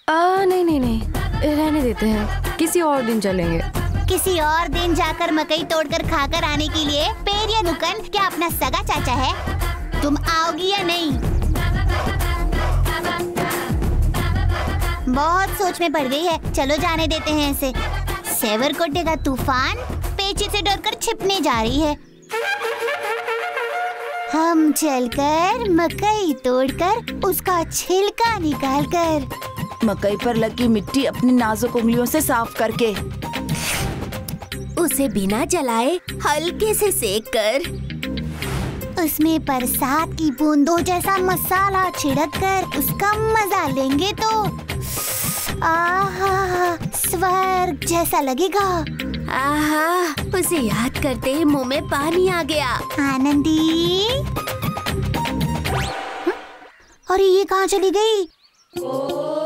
नहीं नहीं नहीं, रहने देते हैं, किसी और दिन चलेंगे। किसी और दिन जाकर मकई तोड़कर खाकर आने के लिए पेरिया नुकन क्या अपना सगा चाचा है? तुम आओगी या नहीं? बहुत सोच में पड़ गई है, चलो जाने देते हैं इसे। सेवरकोटे का तूफान पेची से डरकर छिपने जा रही है। हम चलकर मकई तोड़कर उसका छिलका निकालकर मकई पर लगी मिट्टी अपनी नाजुक उंगलियों से साफ करके उसे बिना जलाए हल्के से सेक कर उसमें बरसात की बूंदों जैसा मसाला छिड़क कर उसका मजा लेंगे तो आहा, स्वर्ग जैसा लगेगा। आहा, उसे याद करते ही मुंह में पानी आ गया। आनंदी, अरे ये कहाँ चली गई?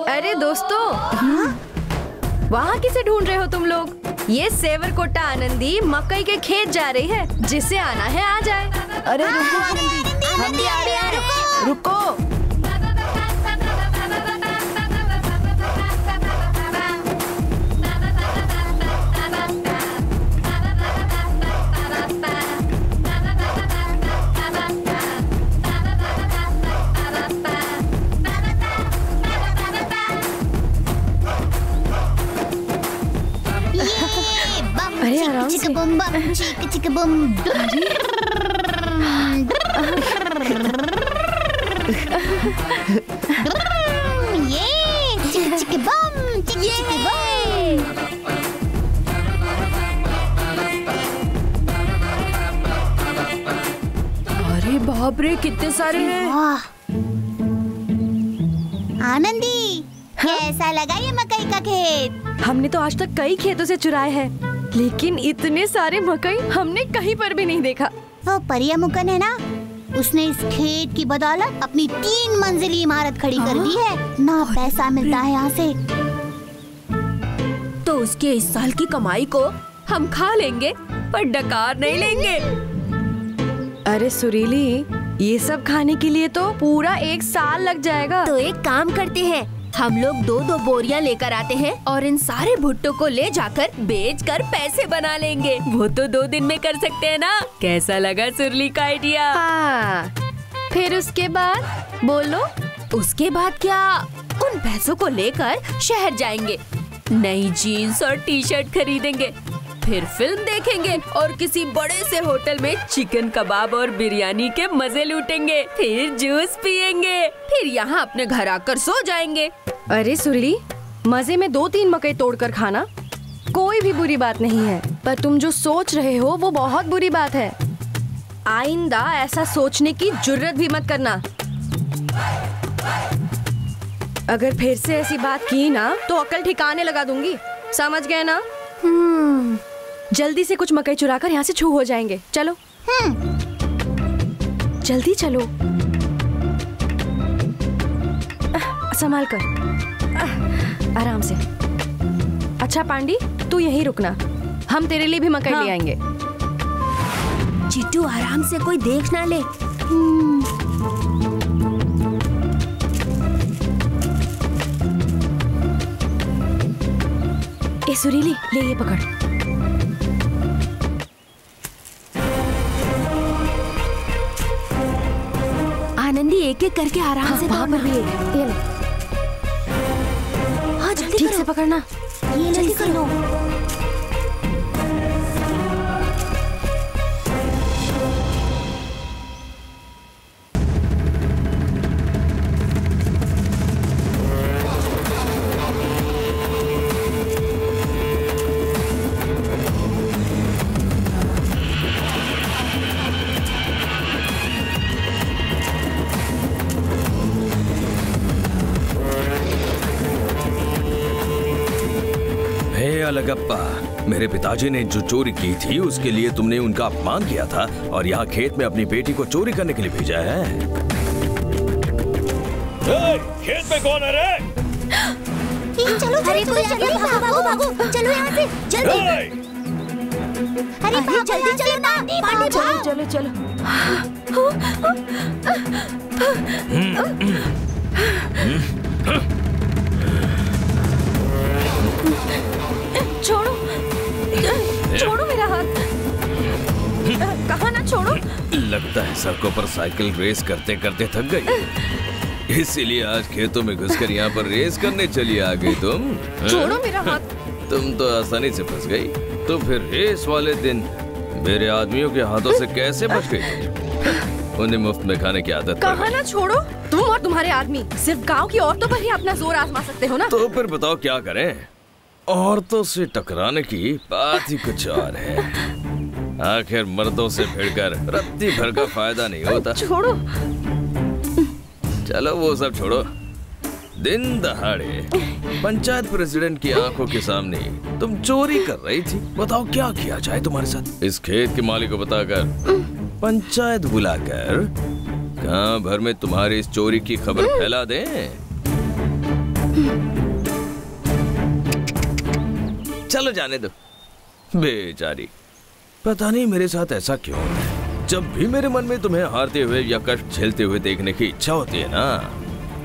अरे दोस्तों, वहाँ किसे ढूंढ रहे हो तुम लोग? ये सेवरकोटा आनंदी मकई के खेत जा रही है, जिसे आना है आ जाए। अरे रुको आनंदी, हम भी आ रहे हैं, रुको। अरे आराम से। चिक बम बम, चिक चिक बम। ये चिक चिक बम, चिक चिक बम। अरे बाप रे, कितने सारे हैं। आनंदी, कैसा लगा ये मकई का खेत? हमने तो आज तक कई खेतों से चुराए हैं, लेकिन इतने सारे मकई हमने कहीं पर भी नहीं देखा। वो परिया मुकन है ना, उसने इस खेत की बदौलत अपनी 3 मंजिली इमारत खड़ी कर दी है। ना पैसा मिलता है यहाँ से। तो उसके इस साल की कमाई को हम खा लेंगे, पर डकार नहीं लेंगे। अरे सुरीली, ये सब खाने के लिए तो पूरा 1 साल लग जाएगा। तो एक काम करते हैं, हम लोग 2-2 बोरियां लेकर आते हैं और इन सारे भुट्टो को ले जाकर बेचकर पैसे बना लेंगे। वो तो 2 दिन में कर सकते हैं ना। कैसा लगा सुरली का आइडिया? हाँ, फिर उसके बाद बोलो। उसके बाद क्या, उन पैसों को लेकर शहर जाएंगे, नई जीन्स और टी-शर्ट खरीदेंगे, फिर फिल्म देखेंगे और किसी बड़े से होटल में चिकन कबाब और बिरयानी के मजे लूटेंगे, फिर जूस पियेंगे, फिर यहाँ अपने घर आकर सो जाएंगे। अरे सुरीली, मजे में 2-3 मकई तोड़कर खाना कोई भी बुरी बात नहीं है, पर तुम जो सोच रहे हो वो बहुत बुरी बात है। आइंदा ऐसा सोचने की जुर्रत भी मत करना। अगर फिर से ऐसी बात की ना तो अकल ठिकाने लगा दूंगी, समझ गए ना? जल्दी से कुछ मकई चुराकर यहाँ से छू हो जाएंगे। चलो। जल्दी चलो। संभाल कर, आराम से। अच्छा पांडी, तू यहीं रुकना, हम तेरे लिए भी मकई ले आएंगे। चिट्टू आराम से, कोई देख ना ले। ए सुरीली, ले ये पकड़। आनंदी, एक एक करके आराम से वहाँ पर भी एक। ये ले। हाँ, जल्दी ठीक करो। से पकड़ना। ये जल्दी कर लो। लगप्पा, मेरे पिताजी ने जो चोरी की थी उसके लिए तुमने उनका अपमान किया था और यहाँ खेत में अपनी बेटी को चोरी करने के लिए भेजा है। खेत में कौन है रे? चलो चलो भागो भागो भागो, चलो यहाँ से जल्दी। अरे जल्दी चलो ना, चलो चलो चलो। लगता है सड़कों पर साइकिल रेस करते करते थक गई, इसीलिए आज खेतों में घुसकर यहाँ पर रेस करने चली आ गई तुम। छोड़ो मेरा हाथ। तुम तो आसानी से फंस गई, तो फिर रेस वाले दिन मेरे आदमियों के हाथों से कैसे बच गई? उन्हें मुफ्त में खाने की आदत कहा ना छोड़ो। तुम और तुम्हारे आदमी सिर्फ गांव की औरतों पर ही अपना जोर आजमा सकते हो ना। तो फिर बताओ क्या करें? औरतों से टकराने की बात ही कुछ और है। आखिर मर्दों से भिड़कर रत्ती भर का फायदा नहीं होता। छोड़ो। चलो वो सब छोड़ो। दिन दहाड़े पंचायत प्रेसिडेंट की आंखों के सामने तुम चोरी कर रही थी। बताओ क्या किया जाए तुम्हारे साथ? इस खेत के मालिक को बताकर, पंचायत बुलाकर गांव भर में तुम्हारी इस चोरी की खबर फैला दें। चलो जाने दो। बेचारी, पता नहीं मेरे साथ ऐसा क्यों है। जब भी मेरे मन में तुम्हें हारते हुए या कष्ट झेलते हुए देखने की इच्छा होती है ना,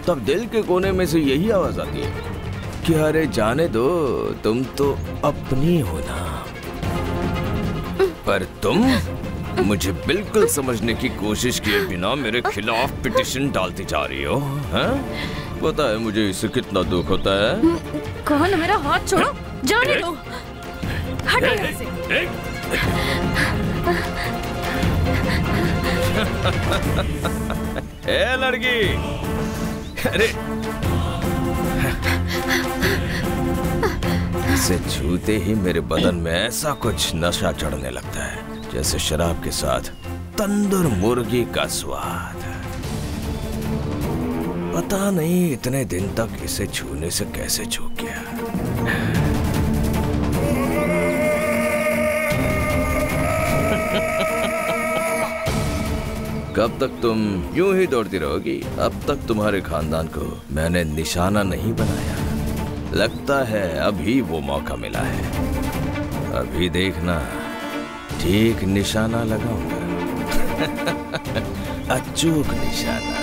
तब दिल के कोने में से यही आवाज आती है कि अरे जाने दो, तुम तो अपनी हो ना। पर तुम मुझे बिल्कुल समझने की कोशिश किए बिना मेरे खिलाफ पिटीशन डालती जा रही हो। हैं? पता है मुझे इससे कितना दुख होता है। कहा ना मेरा हाथ छोड़ो। जाने दो। हटो यहाँ से। ए लड़की, अरे इसे छूते ही मेरे बदन में ऐसा कुछ नशा चढ़ने लगता है जैसे शराब के साथ तंदूर मुर्गी का स्वाद। पता नहीं इतने दिन तक इसे छूने से कैसे चूक गया। कब तक तुम यूं ही दौड़ती रहोगी? अब तक तुम्हारे खानदान को मैंने निशाना नहीं बनाया। लगता है अभी वो मौका मिला है। अभी देखना, ठीक निशाना लगाऊंगा। अचूक निशाना।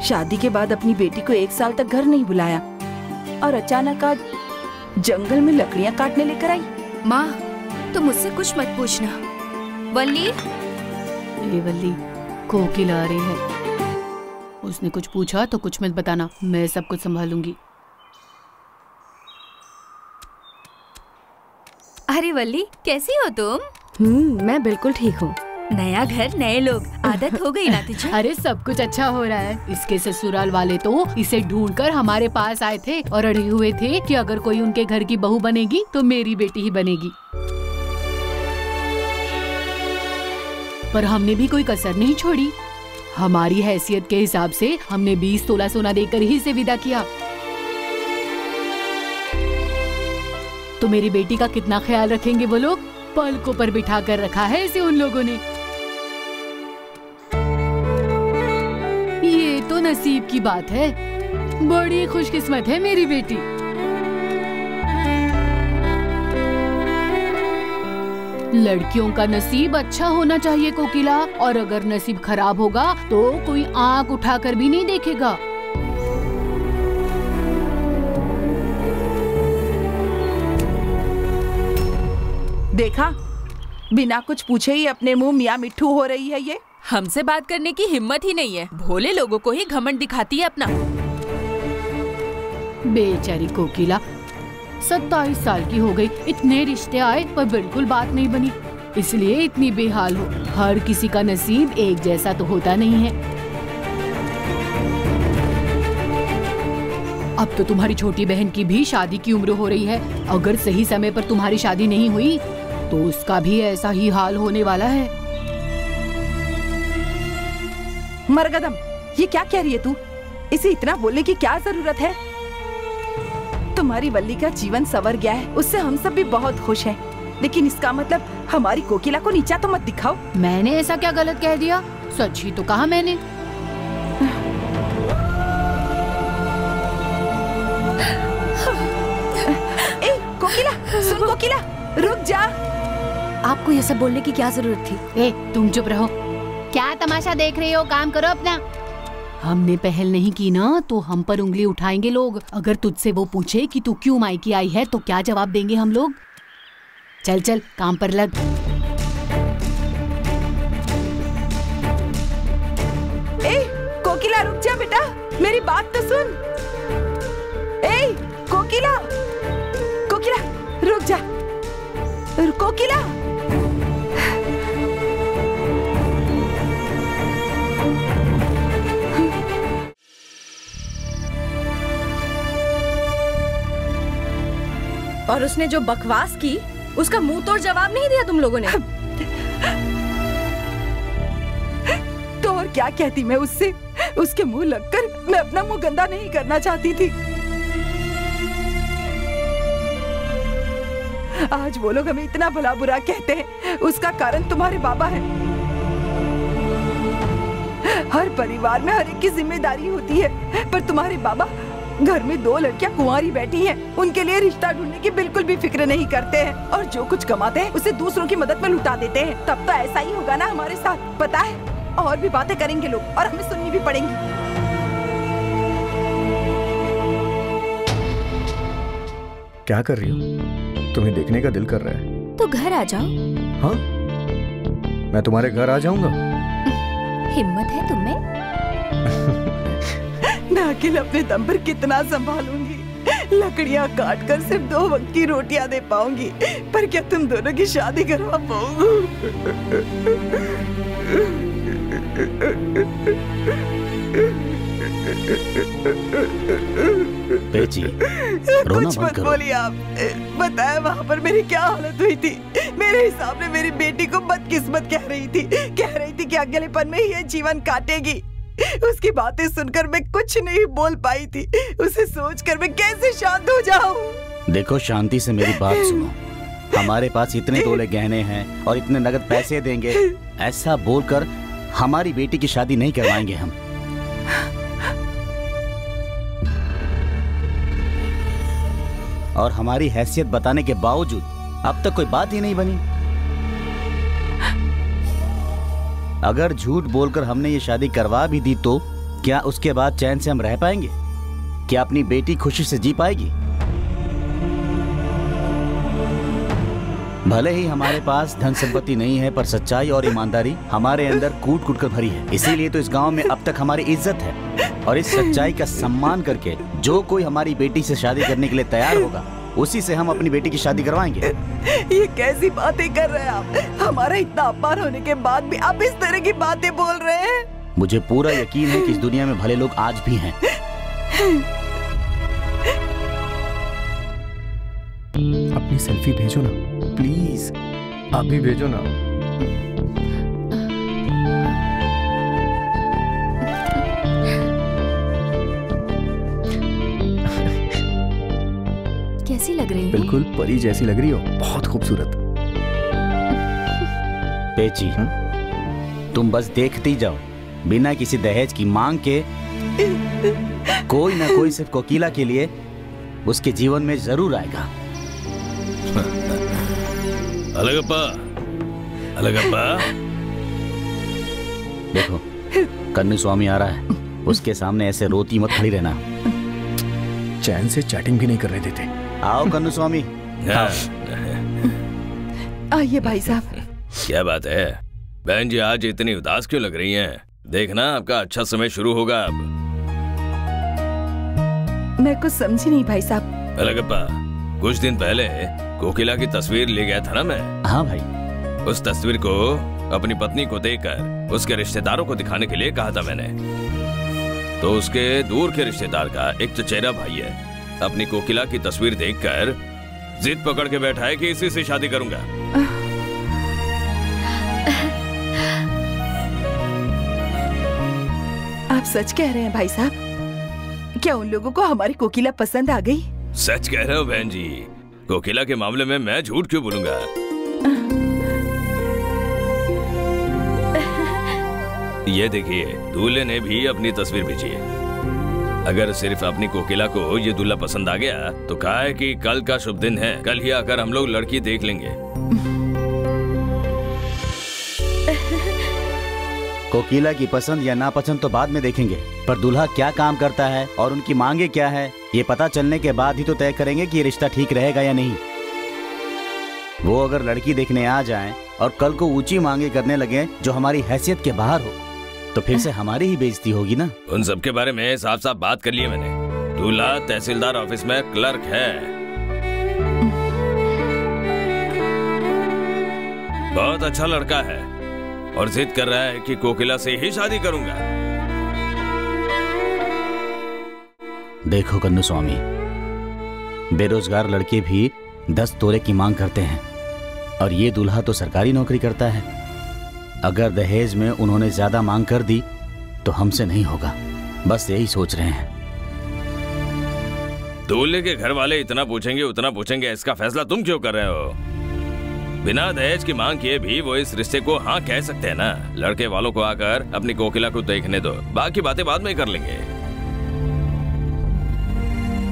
शादी के बाद अपनी बेटी को 1 साल तक घर नहीं बुलाया और अचानक आज जंगल में लकड़ियां काटने लेकर आई। माँ, तुम मुझसे कुछ मत पूछना। वल्ली, ये वल्ली कोकिला आ रही है। उसने कुछ पूछा तो कुछ मत बताना, मैं सब कुछ संभालूंगी। अरे वल्ली, कैसी हो तुम? मैं बिल्कुल ठीक हूँ। नया घर, नए लोग, आदत हो गई ना तुझे? अरे सब कुछ अच्छा हो रहा है। इसके ससुराल वाले तो इसे ढूंढकर हमारे पास आए थे और अड़े हुए थे कि अगर कोई उनके घर की बहू बनेगी तो मेरी बेटी ही बनेगी। पर हमने भी कोई कसर नहीं छोड़ी। हमारी हैसियत के हिसाब से हमने 20 तोला सोना देकर ही इसे विदा किया। तो मेरी बेटी का कितना ख्याल रखेंगे वो लोग? पलकों पर बिठा कर रखा है इसे उन लोगों ने। ये तो नसीब की बात है। बड़ी खुशकिस्मत है मेरी बेटी। लड़कियों का नसीब अच्छा होना चाहिए कोकिला, और अगर नसीब खराब होगा तो कोई आंख उठाकर भी नहीं देखेगा। देखा, बिना कुछ पूछे ही अपने मुंह मियाँ मिट्ठू हो रही है। ये हमसे बात करने की हिम्मत ही नहीं है। भोले लोगों को ही घमंड दिखाती है अपना। बेचारी कोकिला 27 साल की हो गई। इतने रिश्ते आए पर बिल्कुल बात नहीं बनी, इसलिए इतनी बेहाल हो। हर किसी का नसीब एक जैसा तो होता नहीं है। अब तो तुम्हारी छोटी बहन की भी शादी की उम्र हो रही है। अगर सही समय पर तुम्हारी शादी नहीं हुई तो उसका भी ऐसा ही हाल होने वाला है। मरगदम, ये क्या कह रही है तू? इसे इतना बोलने की क्या जरूरत है? तुम्हारी वल्ली का जीवन संवर गया है, उससे हम सब भी बहुत खुश हैं। लेकिन इसका मतलब हमारी कोकिला को नीचा तो मत दिखाओ। मैंने ऐसा क्या गलत कह दिया? सच ही तो कहा मैंने। सुन कोकिला, रुक जा। आपको ये सब बोलने की क्या जरूरत थी? ए, तुम चुप रहो। क्या तमाशा देख रहे हो? काम करो अपना। हमने पहल नहीं की ना तो हम पर उंगली उठाएंगे लोग। अगर तुझसे वो पूछे कि तू क्यों मायके आई है तो क्या जवाब देंगे हम लोग? चल चल काम पर लग। ए कोकिला, रुक जा बेटा, मेरी बात तो सुन। ए कोकिला, कोकिला रुक जा। कोकिला, और उसने जो बकवास की उसका मुंह तोड़ जवाब नहीं दिया तुम लोगों ने। तो और क्या कहती मैं उससे? उसके मुंह लगकर मैं अपना मुंह गंदा नहीं करना चाहती थी। आज वो लोग हमें इतना भला बुरा कहते हैं, उसका कारण तुम्हारे बाबा है। हर परिवार में हर एक की जिम्मेदारी होती है, पर तुम्हारे बाबा घर में 2 लड़कियां कुंवारी बैठी हैं, उनके लिए रिश्ता ढूंढने की बिल्कुल भी फिक्र नहीं करते हैं और जो कुछ कमाते हैं उसे दूसरों की मदद में लुटा देते हैं। तब तो ऐसा ही होगा ना हमारे साथ, पता है? और भी बातें करेंगे लोग और हमें सुननी भी पड़ेंगी। क्या कर रही हो? तुम्हें देखने का दिल कर रहा है तो घर आ जाओ। हाँ, मैं तुम्हारे घर आ जाऊंगा। हिम्मत है तुम्हें? मैं अकेले अपने दम पर कितना संभालूंगी? लकड़ियां काट कर सिर्फ 2 वक्त की रोटियां दे पाऊंगी, पर क्या तुम दोनों की शादी करवा पाऊंगी? पेची, कुछ मत बोलिए आप। बताया वहाँ पर मेरी क्या हालत हुई थी। मेरे हिसाब में मेरी बेटी को बदकिस्मत कह रही थी कि अकेलेपन में ही ये जीवन काटेगी। उसकी बातें सुनकर मैं कुछ नहीं बोल पाई थी। उसे सोचकर मैं कैसे शांत हो जाऊं? देखो, शांति से मेरी बात सुनो। हमारे पास इतने तोले गहने हैं और इतने नगद पैसे देंगे, ऐसा बोलकर हमारी बेटी की शादी नहीं करवाएंगे हम। और हमारी हैसियत बताने के बावजूद अब तक कोई बात ही नहीं बनी। अगर झूठ बोलकर हमने ये शादी करवा भी दी तो क्या उसके बाद चैन से हम रह पाएंगे? क्या अपनी बेटी खुशी से जी पाएगी? भले ही हमारे पास धन संपत्ति नहीं है, पर सच्चाई और ईमानदारी हमारे अंदर कूट कूट कर भरी है। इसीलिए तो इस गांव में अब तक हमारी इज्जत है। और इस सच्चाई का सम्मान करके जो कोई हमारी बेटी से शादी करने के लिए तैयार होगा, उसी से हम अपनी बेटी की शादी करवाएंगे। ये कैसी बातें कर रहे हैं आप? हमारा इतना अपमान होने के बाद भी आप इस तरह की बातें बोल रहे हैं? मुझे पूरा यकीन है कि इस दुनिया में भले लोग आज भी हैं। अपनी सेल्फी भेजो ना प्लीज, आप भी भेजो ना। कैसी लग रही है? बिल्कुल परी जैसी लग रही हो, बहुत खूबसूरत। पेची, तुम बस देखती जाओ, बिना किसी दहेज की मांग के कोई ना कोई सिर्फ कोकिला के लिए उसके जीवन में जरूर आएगा। अलगप्पा, अलगप्पा। देखो, कन्नू स्वामी आ रहा है, उसके सामने ऐसे रोती मत खड़ी रहना। चैन से चैटिंग भी नहीं करने देते। आओ कन्नू स्वामी। आइए भाई साहब। क्या बात है बहन जी, आज इतनी उदास क्यों लग रही हैं? देखना आपका अच्छा समय शुरू होगा अब। मैं कुछ समझी नहीं भाई साहब। अलगप्पा, कुछ दिन पहले कोकिला की तस्वीर ले गया था ना मैं। हाँ भाई। उस तस्वीर को अपनी पत्नी को देकर उसके रिश्तेदारों को दिखाने के लिए कहा था मैंने। तो उसके दूर के रिश्तेदार का एक चचेरा भाई है, अपनी कोकिला की तस्वीर देखकर जिद पकड़ के बैठा है कि इसी से शादी करूंगा। आप सच कह रहे हैं भाई साहब? क्या उन लोगों को हमारी कोकिला पसंद आ गई? सच कह रहे हो बहन जी, कोकिला के मामले में मैं झूठ क्यों बोलूंगा? ये देखिए, दूल्हे ने भी अपनी तस्वीर भेजी है। अगर सिर्फ अपनी कोकिला को ये दूल्हा पसंद आ गया तो कहा है कि कल का शुभ दिन है, कल ही आकर हम लोग लड़की देख लेंगे। कोकिला की पसंद या नापसंद तो बाद में देखेंगे, पर दूल्हा क्या काम करता है और उनकी मांगे क्या है ये पता चलने के बाद ही तो तय करेंगे कि ये रिश्ता ठीक रहेगा या नहीं। वो अगर लड़की देखने आ जाएं और कल को ऊंची मांगे करने लगे जो हमारी हैसियत के बाहर हो तो फिर से हमारी ही बेइज्जती होगी ना। उन सब के बारे में साफ साफ बात कर ली है मैंने। दूल्हा तहसीलदार ऑफिस में क्लर्क है, बहुत अच्छा लड़का है और जिद कर रहा है कि कोकिला से ही शादी करूंगा। देखो कन्नू स्वामी, बेरोजगार लड़के भी 10 तोले की मांग करते हैं और ये दूल्हा तो सरकारी नौकरी करता है। अगर दहेज में उन्होंने ज्यादा मांग कर दी तो हमसे नहीं होगा, बस यही सोच रहे हैं। दूल्हे के घर वाले इतना पूछेंगे उतना पूछेंगे, इसका फैसला तुम क्यों कर रहे हो? बिना दहेज की मांग किए भी वो इस रिश्ते को हाँ कह सकते हैं ना। लड़के वालों को आकर अपनी कोकिला को देखने दो, बाकी बातें बाद में कर लेंगे।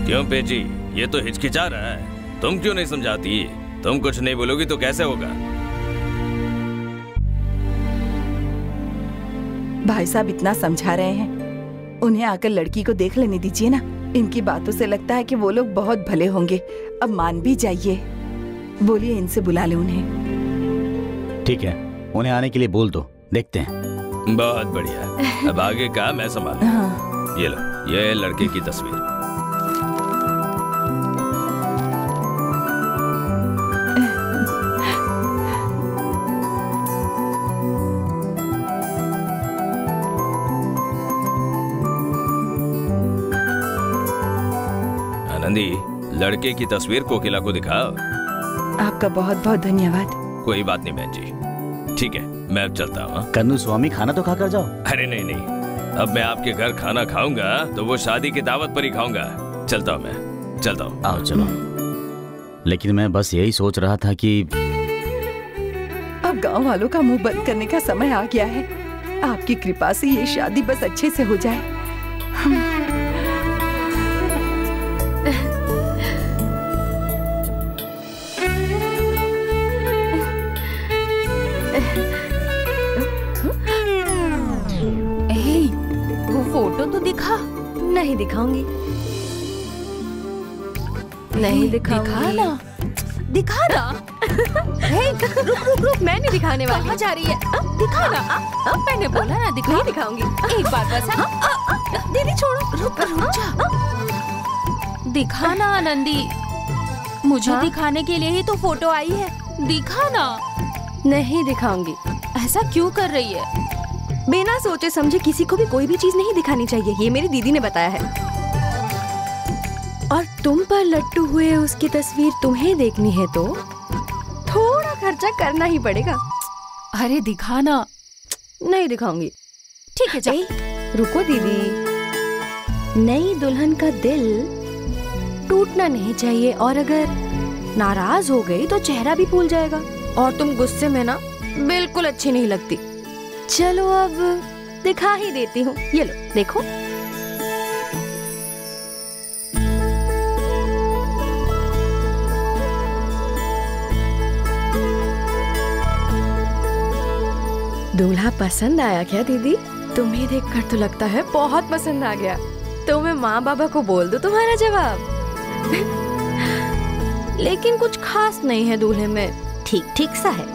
क्यों पेची, ये तो हिचकिचा रहा है, तुम क्यों नहीं समझाती? तुम कुछ नहीं बोलोगी तो कैसे होगा? भाई साहब इतना समझा रहे हैं, उन्हें आकर लड़की को देख लेने दीजिए ना। इनकी बातों से लगता है कि वो लोग बहुत भले होंगे। अब मान भी जाइए, बोलिए इनसे बुला ले उन्हें। ठीक है, उन्हें आने के लिए बोल दो, देखते हैं। बहुत बढ़िया, अब आगे का मैं संभालूं। हाँ। ये लो, ये लड़के की तस्वीर। आनंदी, लड़के की तस्वीर कोकिला को दिखाओ। आपका बहुत बहुत धन्यवाद। कोई बात नहीं बहन जी, ठीक है, मैं अब चलता हूँ। कन्नू स्वामी, खाना तो खाकर जाओ। अरे नहीं नहीं, अब मैं आपके घर खाना खाऊंगा तो वो शादी की दावत पर ही खाऊंगा। चलता हूँ, मैं चलता हूँ। आओ चलो। लेकिन मैं बस यही सोच रहा था कि अब गांव वालों का मुंह बंद करने का समय आ गया है। आपकी कृपा से ये शादी बस अच्छे से हो जाए। फोटो तो दिखा। नहीं दिखाऊंगी, नहीं दिखाऊंगी। दिखा ना। रुक, मैं नहीं दिखाने वाली। कहाँ जा रही है? दिखा ना। मैंने बोला ना दिखा। नहीं दिखाऊंगी। एक बार बस। दीदी छोड़ो। रुक जा। दिखा ना आनंदी, मुझे दिखाने के लिए ही तो फोटो आई है। दिखा ना। नहीं दिखाऊंगी। ऐसा क्यों कर रही है? बिना सोचे समझे किसी को भी कोई भी चीज नहीं दिखानी चाहिए, ये मेरी दीदी ने बताया है। और तुम पर लट्टू हुए उसकी तस्वीर तुम्हें देखनी है तो थोड़ा खर्चा करना ही पड़ेगा। अरे दिखा ना। नहीं दिखाऊंगी। ठीक है, जाइए। रुको दीदी, नई दुल्हन का दिल टूटना नहीं चाहिए, और अगर नाराज हो गई तो चेहरा भी भूल जाएगा। और तुम गुस्से में ना बिल्कुल अच्छी नहीं लगती। चलो अब दिखा ही देती हूँ, ये लो देखो। दूल्हा पसंद आया क्या दीदी? तुम्हें देखकर तो लगता है बहुत पसंद आ गया। तो मैं माँ बाबा को बोल दूं तुम्हारा जवाब। लेकिन कुछ खास नहीं है दूल्हे में, ठीक ठीक सा है।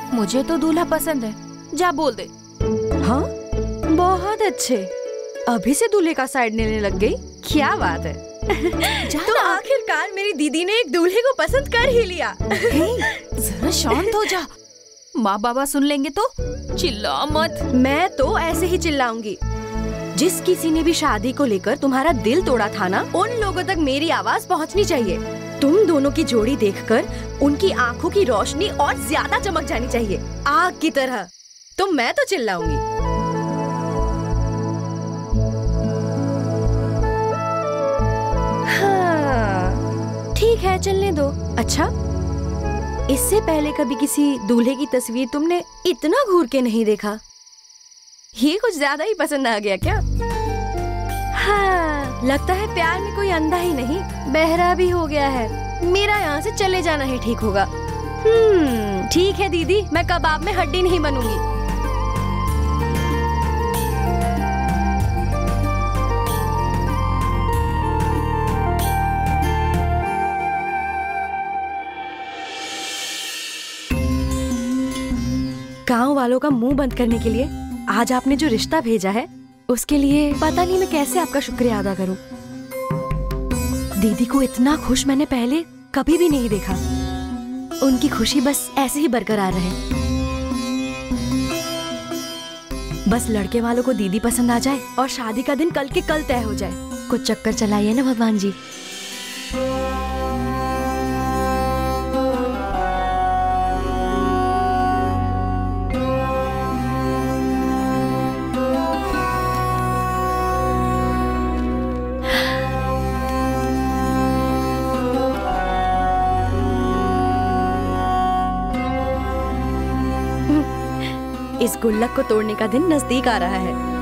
मुझे तो दूल्हा पसंद है, जा बोल दे। हाँ, बहुत अच्छे। अभी से दूल्हे का साइड लेने लग गई, क्या बात है। तो आखिरकार मेरी दीदी ने एक दूल्हे को पसंद कर ही लिया। जरा शांत हो जा, माँ बाबा सुन लेंगे तो। चिल्ला मत। मैं तो ऐसे ही चिल्लाऊंगी। जिस किसी ने भी शादी को लेकर तुम्हारा दिल तोड़ा था ना, उन लोगों तक मेरी आवाज पहुंचनी चाहिए। तुम दोनों की जोड़ी देखकर उनकी आंखों की रोशनी और ज्यादा चमक जानी चाहिए, आग की तरह। तो मैं तो चिल्लाऊंगी। हाँ, ठीक है, चलने दो। अच्छा, इससे पहले कभी किसी दूल्हे की तस्वीर तुमने इतना घूर के नहीं देखा? ये कुछ ज्यादा ही पसंद आ गया क्या? हाँ, लगता है प्यार में कोई अंधा ही नहीं बहरा भी हो गया है। मेरा यहाँ से चले जाना ही ठीक होगा। ठीक है दीदी, मैं कबाब में हड्डी नहीं बनूंगी। गांव वालों का मुंह बंद करने के लिए आज आपने जो रिश्ता भेजा है उसके लिए पता नहीं मैं कैसे आपका शुक्रिया अदा करूं। दीदी को इतना खुश मैंने पहले कभी भी नहीं देखा। उनकी खुशी बस ऐसे ही बरकरार रहे। बस लड़के वालों को दीदी पसंद आ जाए और शादी का दिन कल के कल तय हो जाए। कुछ चक्कर चलाइए ना भगवान जी। इस गुल्लक को तोड़ने का दिन नजदीक आ रहा है।